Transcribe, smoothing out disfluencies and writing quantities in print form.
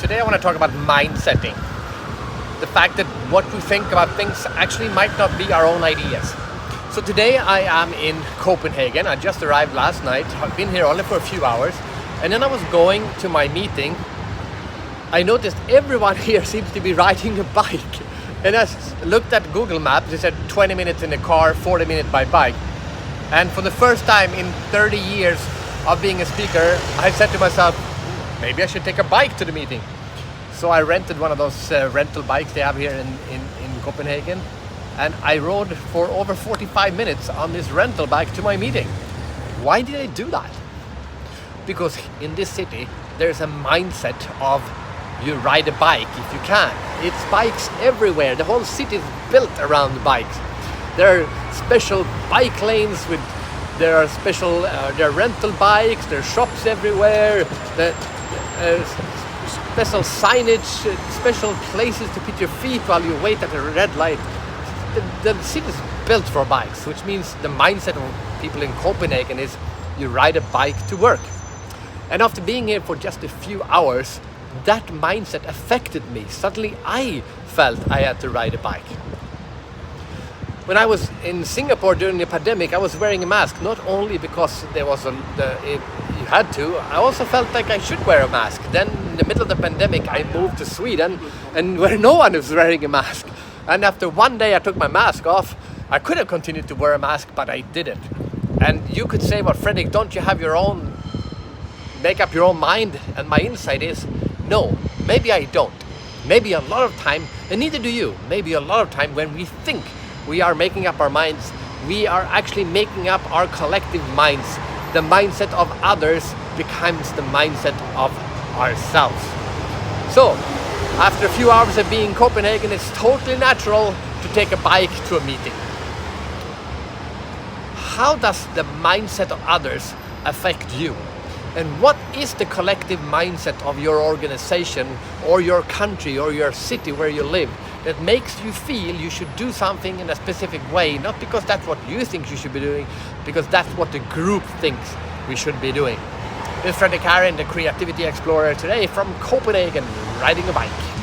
Today I want to talk about mind setting. The fact that what we think about things actually might not be our own ideas. So today I am in Copenhagen. I just arrived last night. I've been here only for a few hours. And then I was going to my meeting. I noticed everyone here seems to be riding a bike. And I looked at Google Maps. It said 20 minutes in the car, 40 minutes by bike. And for the first time in 30 years of being a speaker, I said to myself, maybe I should take a bike to the meeting. So I rented one of those rental bikes they have here in Copenhagen. And I rode for over 45 minutes on this rental bike to my meeting. Why did I do that? Because in this city, there's a mindset of you ride a bike if you can. It's bikes everywhere. The whole city is built around bikes. There are special bike lanes there are special there are rental bikes. There are shops everywhere. Special signage, special places to put your feet while you wait at a red light. The city is built for bikes, which means the mindset of people in Copenhagen is you ride a bike to work. And after being here for just a few hours, that mindset affected me. Suddenly I felt I had to ride a bike. When I was in Singapore during the pandemic, I was wearing a mask, not only because there was you had to, I also felt like I should wear a mask. Then in the middle of the pandemic, I moved to Sweden, and where no one was wearing a mask. And after one day I took my mask off, I could have continued to wear a mask, but I didn't. And you could say, well, Fredrik, don't you have make up your own mind? And my insight is, no, maybe I don't. Maybe a lot of time, and neither do you, maybe a lot of time when we think we are making up our minds, we are actually making up our collective minds. The mindset of others becomes the mindset of ourselves. So, after a few hours of being in Copenhagen, it's totally natural to take a bike to a meeting. How does the mindset of others affect you? And what is the collective mindset of your organization or your country or your city where you live that makes you feel you should do something in a specific way, not because that's what you think you should be doing, because that's what the group thinks we should be doing? This is Fredrik, the Creativity Explorer, today from Copenhagen, riding a bike.